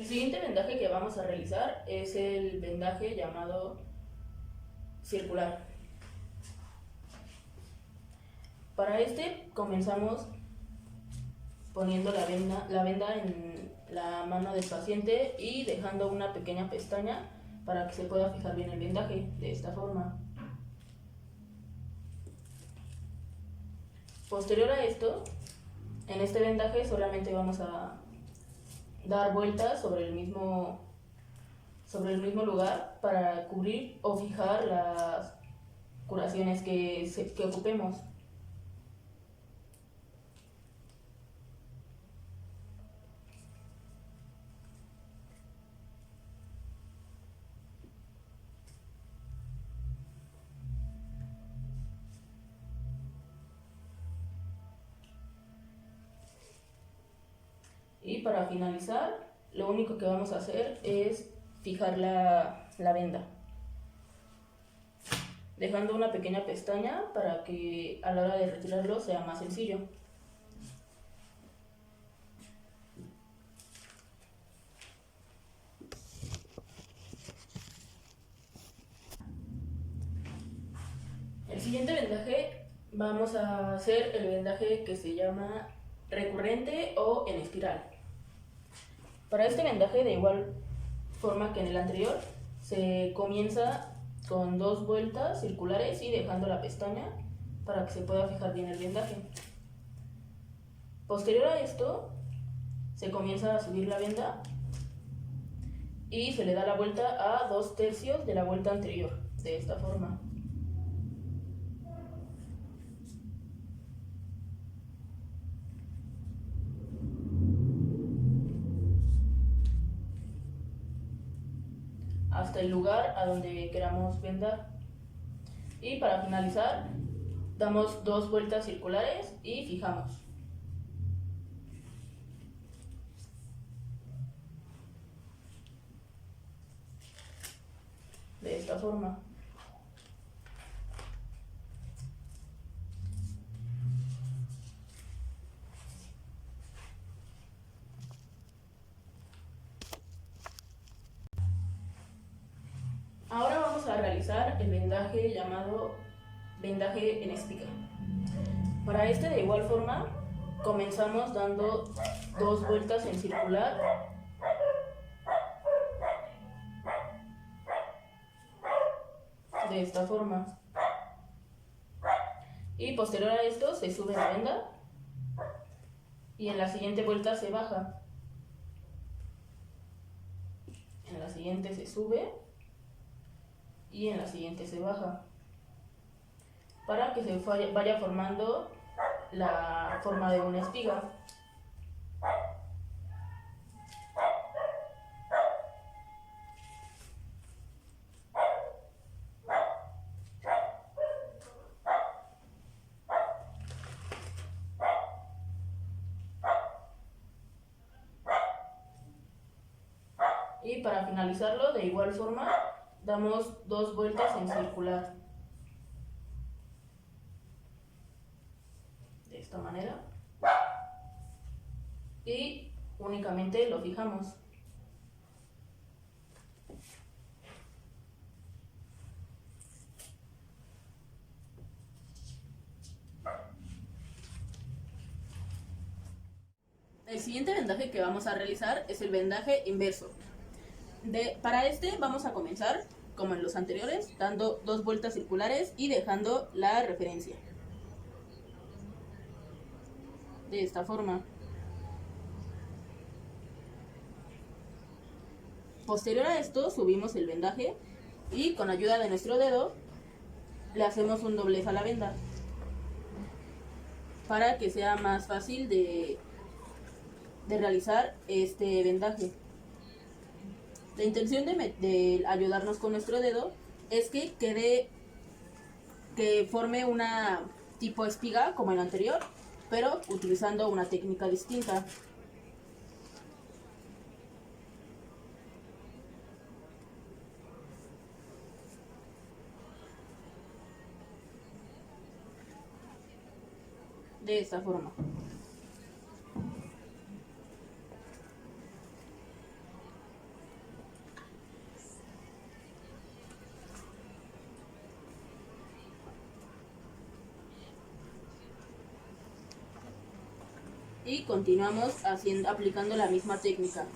El siguiente vendaje que vamos a realizar es el vendaje llamado circular. Para este comenzamos poniendo la venda en la mano del paciente y dejando una pequeña pestaña para que se pueda fijar bien el vendaje de esta forma. Posterior a esto, en este vendaje solamente vamos a dar vueltas sobre el mismo lugar para cubrir o fijar las curaciones que ocupemos. Y para finalizar, lo único que vamos a hacer es fijar la venda, dejando una pequeña pestaña para que a la hora de retirarlo sea más sencillo. El siguiente vendaje vamos a hacer el vendaje que se llama recurrente o en espiral. Para este vendaje, de igual forma que en el anterior, se comienza con 2 vueltas circulares y dejando la pestaña para que se pueda fijar bien el vendaje. Posterior a esto, se comienza a subir la venda y se le da la vuelta a 2/3 de la vuelta anterior, de esta forma. Hasta el lugar a donde queramos vendar. Y para finalizar, damos 2 vueltas circulares y fijamos. De esta forma. Ahora vamos a realizar el vendaje llamado vendaje en espiga. Para este, de igual forma, comenzamos dando 2 vueltas en circular de esta forma. Y posterior a esto se sube la venda y en la siguiente vuelta se baja. En la siguiente se sube y en la siguiente se baja, para que se vaya formando la forma de una espiga. Y para finalizarlo, de igual forma, damos 2 vueltas en circular. De esta manera. Y únicamente lo fijamos. El siguiente vendaje que vamos a realizar es el vendaje inverso. Para este vamos a comenzar, como en los anteriores, dando 2 vueltas circulares y dejando la referencia. De esta forma. Posterior a esto, subimos el vendaje y con ayuda de nuestro dedo le hacemos un doblez a la venda para que sea más fácil de realizar este vendaje. La intención de ayudarnos con nuestro dedo es que forme una tipo espiga como el anterior, pero utilizando una técnica distinta. De esta forma. y continuamos aplicando la misma técnica.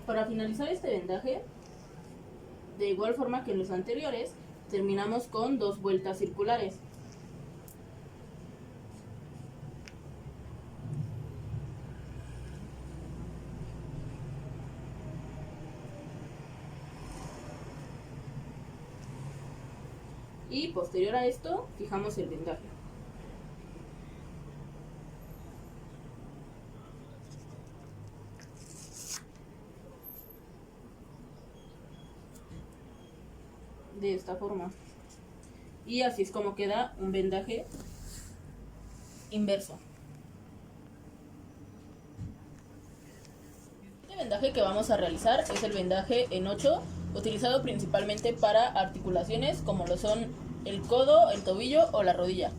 Para finalizar este vendaje, de igual forma que en los anteriores, terminamos con 2 vueltas circulares. Y posterior a esto, fijamos el vendaje. De esta forma. Y así es como queda un vendaje inverso. Este vendaje que vamos a realizar es el vendaje en 8, utilizado principalmente para articulaciones como lo son el codo, el tobillo o la rodilla.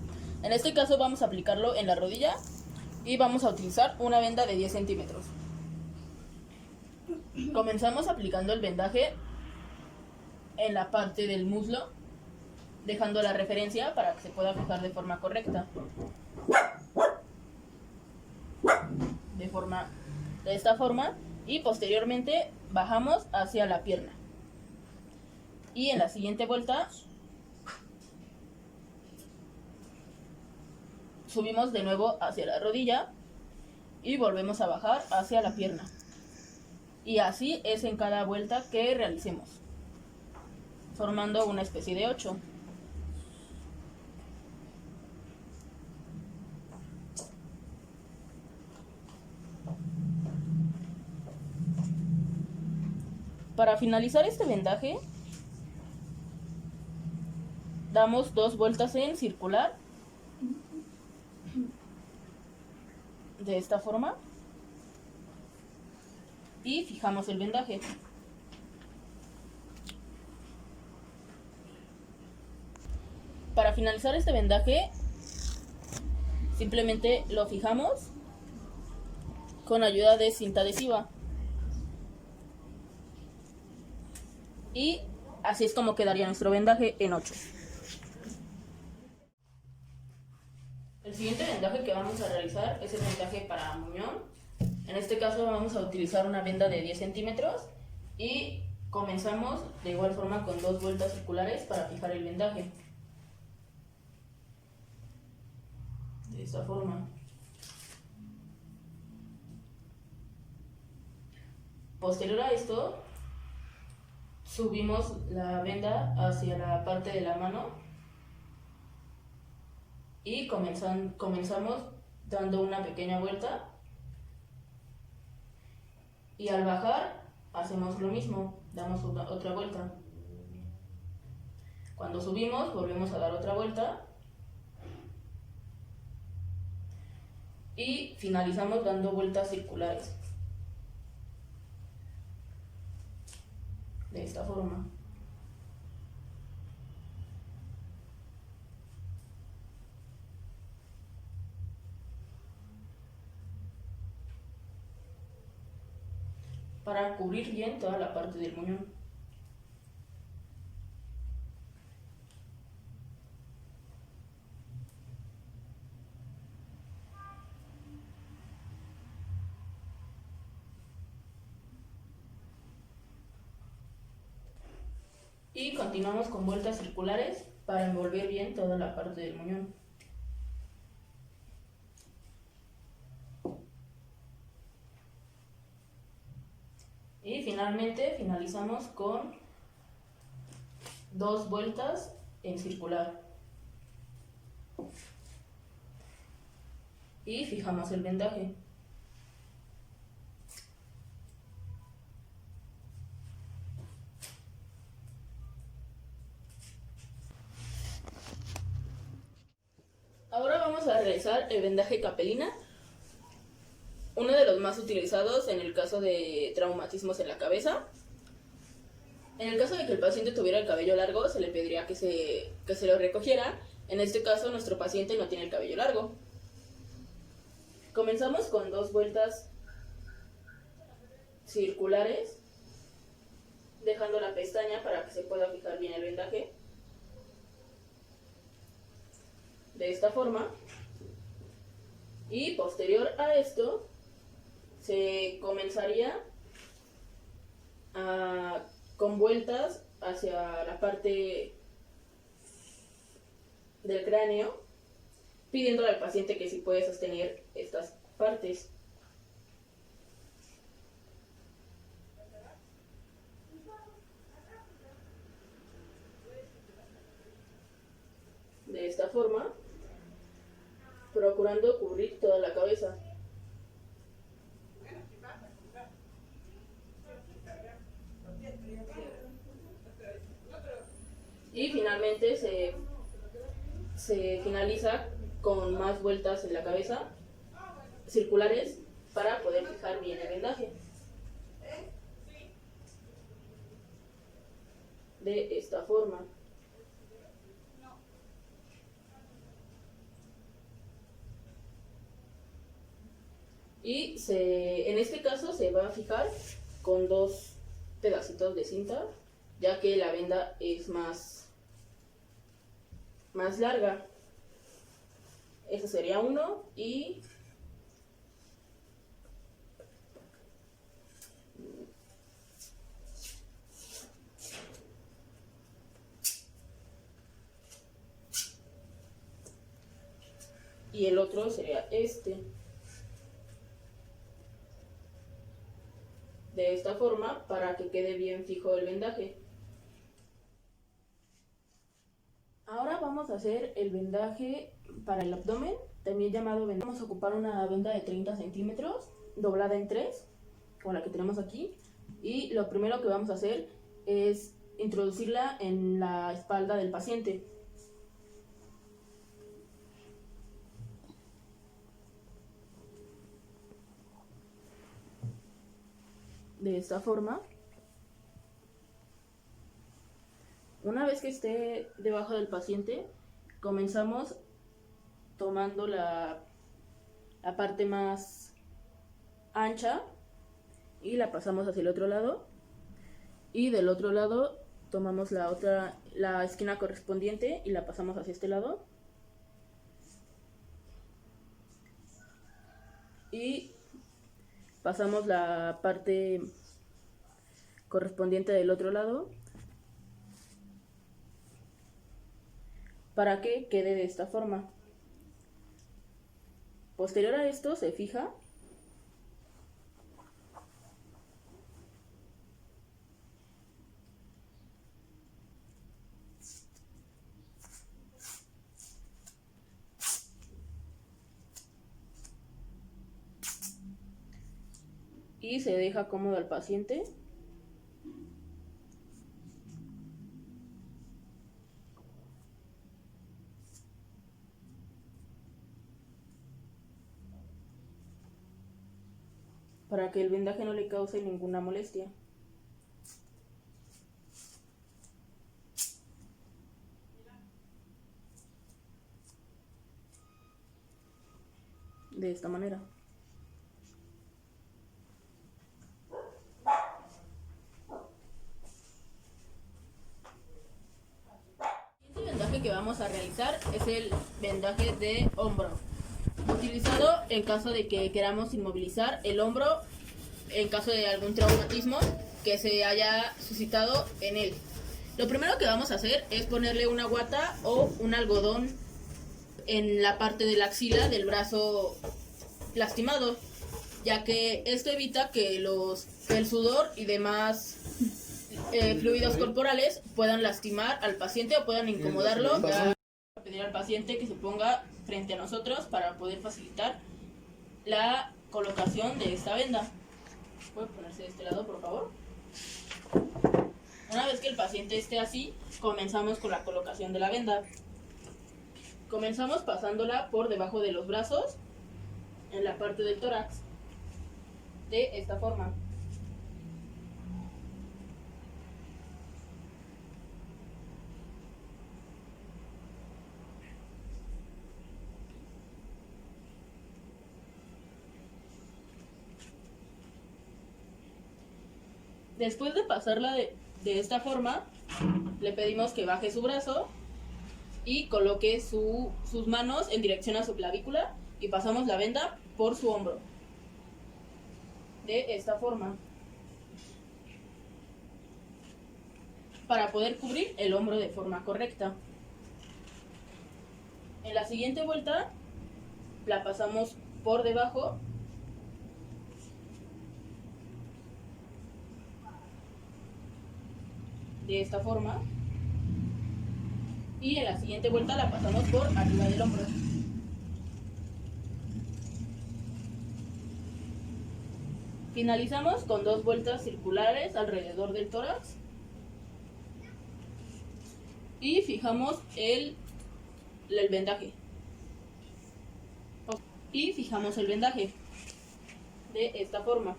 En este caso vamos a aplicarlo en la rodilla y vamos a utilizar una venda de 10 centímetros. Comenzamos aplicando el vendaje en la parte del muslo, dejando la referencia para que se pueda fijar de forma correcta. De esta forma, y posteriormente bajamos hacia la pierna. Y en la siguiente vuelta subimos de nuevo hacia la rodilla y volvemos a bajar hacia la pierna. Y así es en cada vuelta que realicemos, formando una especie de 8. Para finalizar este vendaje, damos 2 vueltas en circular, de esta forma, y fijamos el vendaje. Para finalizar este vendaje, simplemente lo fijamos con ayuda de cinta adhesiva. Y así es como quedaría nuestro vendaje en 8. El siguiente vendaje que vamos a realizar es el vendaje para muñón. En este caso vamos a utilizar una venda de 10 centímetros y comenzamos de igual forma con 2 vueltas circulares para fijar el vendaje. De esta forma. Posterior a esto, subimos la venda hacia la parte de la mano y comenzamos dando una pequeña vuelta, y al bajar hacemos lo mismo, damos otra vuelta. Cuando subimos volvemos a dar otra vuelta y finalizamos dando vueltas circulares. De esta forma. Para cubrir bien toda la parte del muñón. Y continuamos con vueltas circulares para envolver bien toda la parte del muñón. Y finalmente finalizamos con 2 vueltas en circular. Y fijamos el vendaje. Ahora vamos a realizar el vendaje capelina, uno de los más utilizados en el caso de traumatismos en la cabeza. En el caso de que el paciente tuviera el cabello largo, se le pediría que se lo recogiera. En este caso, nuestro paciente no tiene el cabello largo. Comenzamos con 2 vueltas circulares, dejando la pestaña para que se pueda fijar bien el vendaje. De esta forma. Y posterior a esto, se comenzaría con vueltas hacia la parte del cráneo, pidiéndole al paciente que si puede sostener estas partes. De esta forma, procurando cubrir toda la cabeza. Y finalmente se finaliza con más vueltas en la cabeza circulares para poder fijar bien el vendaje. De esta forma. Y en este caso se va a fijar con 2 pedacitos de cinta, ya que la venda es más larga. Este sería uno y el otro sería este. De esta forma, para que quede bien fijo el vendaje. Ahora vamos a hacer el vendaje para el abdomen, también llamado vendaje. Vamos a ocupar una venda de 30 centímetros, doblada en 3, como la que tenemos aquí. Y lo primero que vamos a hacer es introducirla en la espalda del paciente. De esta forma. Una vez que esté debajo del paciente, comenzamos tomando la parte más ancha y la pasamos hacia el otro lado, y del otro lado tomamos la esquina correspondiente y la pasamos hacia este lado, y pasamos la parte correspondiente del otro lado para que quede de esta forma. Posterior a esto se fija y se deja cómodo al paciente. Para que el vendaje no le cause ninguna molestia. De esta manera. El vendaje que vamos a realizar es el vendaje de hombro, utilizado en caso de que queramos inmovilizar el hombro en caso de algún traumatismo que se haya suscitado en él. Lo primero que vamos a hacer es ponerle una guata o un algodón en la parte de la axila del brazo lastimado, ya que esto evita que el sudor y demás fluidos corporales puedan lastimar al paciente o puedan incomodarlo. Ya voy a pedir al paciente que se ponga frente a nosotros para poder facilitar la colocación de esta venda. ¿Puede ponerse de este lado, por favor? Una vez que el paciente esté así, comenzamos con la colocación de la venda. Comenzamos pasándola por debajo de los brazos, en la parte del tórax, de esta forma. Después de pasarla de esta forma, le pedimos que baje su brazo y coloque sus manos en dirección a su clavícula y pasamos la venda por su hombro. De esta forma. Para poder cubrir el hombro de forma correcta. En la siguiente vuelta, la pasamos por debajo. De esta forma. Y en la siguiente vuelta la pasamos por arriba del hombro. Finalizamos con 2 vueltas circulares alrededor del tórax. Y fijamos el vendaje. Y fijamos el vendaje. De esta forma.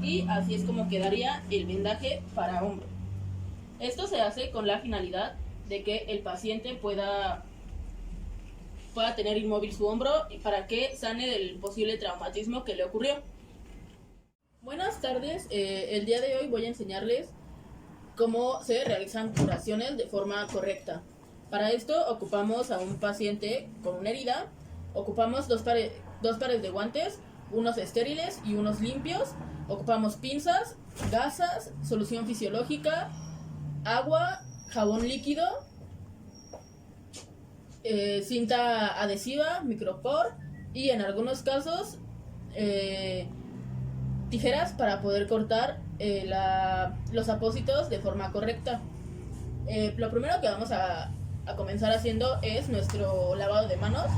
Y así es como quedaría el vendaje para hombro. Esto se hace con la finalidad de que el paciente pueda tener inmóvil su hombro y para que sane del posible traumatismo que le ocurrió. Buenas tardes, el día de hoy voy a enseñarles cómo se realizan curaciones de forma correcta. Para esto ocupamos a un paciente con una herida, ocupamos dos pares de guantes, unos estériles y unos limpios. Ocupamos pinzas, gasas, solución fisiológica, agua, jabón líquido, cinta adhesiva, micropor y en algunos casos tijeras para poder cortar los apósitos de forma correcta. Lo primero que vamos a comenzar haciendo es nuestro lavado de manos.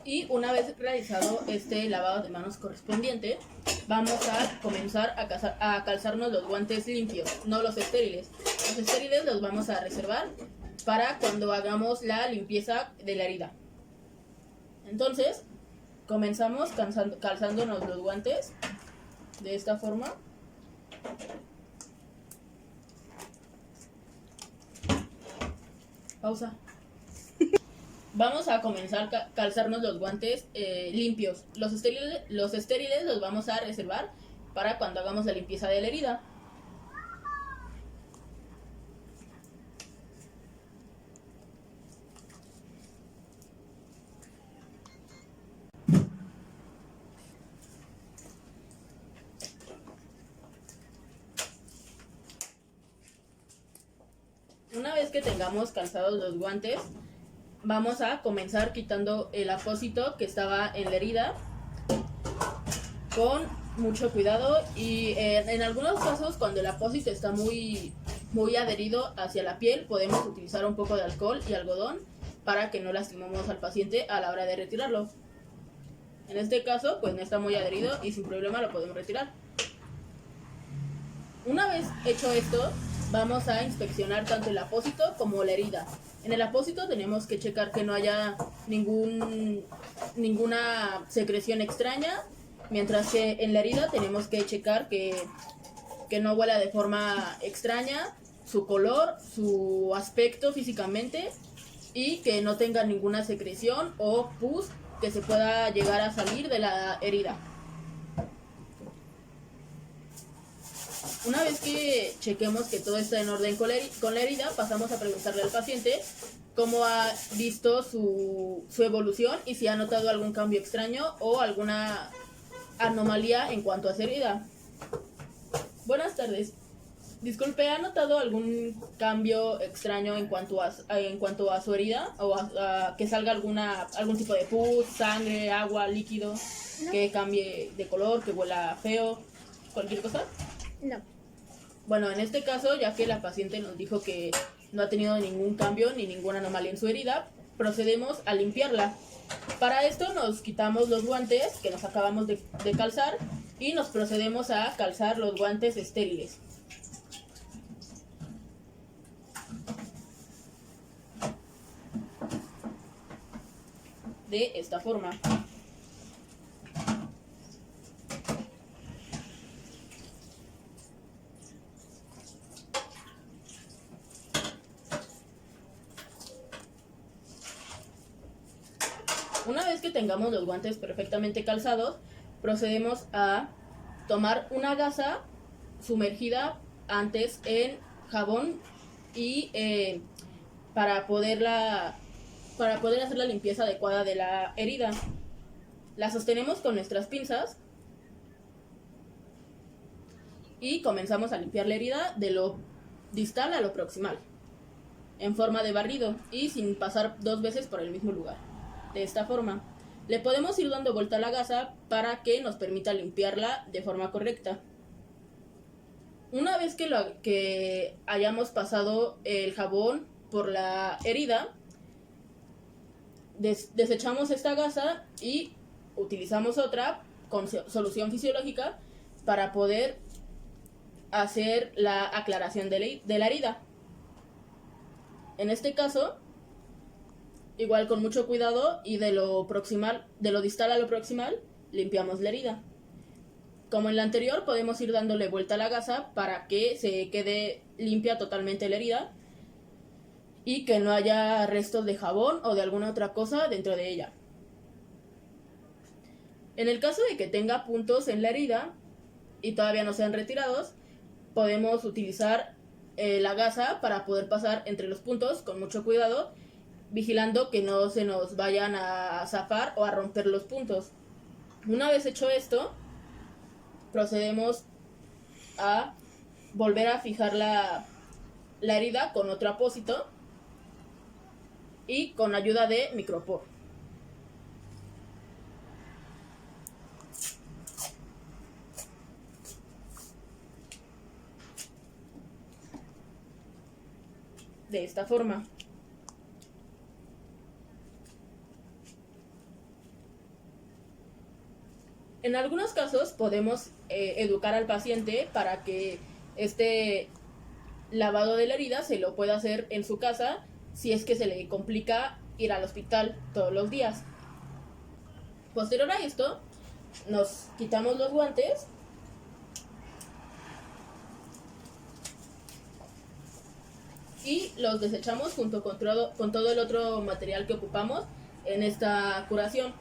Y una vez realizado este lavado de manos correspondiente, vamos a comenzar a calzarnos los guantes limpios, no los estériles. Los estériles los vamos a reservar para cuando hagamos la limpieza de la herida. Entonces, comenzamos calzándonos los guantes de esta forma. Pausa. Vamos a comenzar a calzarnos los guantes limpios. Los estériles los vamos a reservar para cuando hagamos la limpieza de la herida. Una vez que tengamos calzados los guantes, vamos a comenzar quitando el apósito que estaba en la herida con mucho cuidado y en algunos casos cuando el apósito está muy adherido hacia la piel podemos utilizar un poco de alcohol y algodón para que no lastimemos al paciente a la hora de retirarlo. En este caso, pues no está muy adherido y sin problema lo podemos retirar. Una vez hecho esto, vamos a inspeccionar tanto el apósito como la herida. En el apósito tenemos que checar que no haya ninguna secreción extraña, mientras que en la herida tenemos que checar que no huela de forma extraña, su color, su aspecto físicamente y que no tenga ninguna secreción o pus que se pueda llegar a salir de la herida. Una vez que chequemos que todo está en orden con la herida, pasamos a preguntarle al paciente cómo ha visto su evolución y si ha notado algún cambio extraño o alguna anomalía en cuanto a su herida. Buenas tardes. Disculpe, ¿ha notado algún cambio extraño en cuanto a su herida? ¿O a que salga algún tipo de pus, sangre, agua, líquido? No. ¿Que cambie de color, que huela feo? ¿Cualquier cosa? No. Bueno, en este caso, ya que la paciente nos dijo que no ha tenido ningún cambio ni ninguna anomalía en su herida, procedemos a limpiarla. Para esto nos quitamos los guantes que nos acabamos de calzar y nos procedemos a calzar los guantes estériles. De esta forma. Una vez que tengamos los guantes perfectamente calzados, procedemos a tomar una gasa sumergida antes en jabón y para poder hacer la limpieza adecuada de la herida. La sostenemos con nuestras pinzas y comenzamos a limpiar la herida de lo distal a lo proximal, en forma de barrido y sin pasar 2 veces por el mismo lugar. De esta forma, le podemos ir dando vuelta a la gasa para que nos permita limpiarla de forma correcta. Una vez que hayamos pasado el jabón por la herida, desechamos esta gasa y utilizamos otra con solución fisiológica para poder hacer la aclaración de la herida. En este caso, igual con mucho cuidado y de lo distal a lo proximal, limpiamos la herida. Como en la anterior, podemos ir dándole vuelta a la gasa para que se quede limpia totalmente la herida y que no haya restos de jabón o de alguna otra cosa dentro de ella. En el caso de que tenga puntos en la herida y todavía no sean retirados, podemos utilizar la gasa para poder pasar entre los puntos con mucho cuidado, vigilando que no se nos vayan a zafar o a romper los puntos. Una vez hecho esto, procedemos a volver a fijar la herida con otro apósito y con ayuda de micropor. De esta forma. En algunos casos podemos educar al paciente para que este lavado de la herida se lo pueda hacer en su casa si es que se le complica ir al hospital todos los días. Posterior a esto, nos quitamos los guantes y los desechamos junto con todo el otro material que ocupamos en esta curación.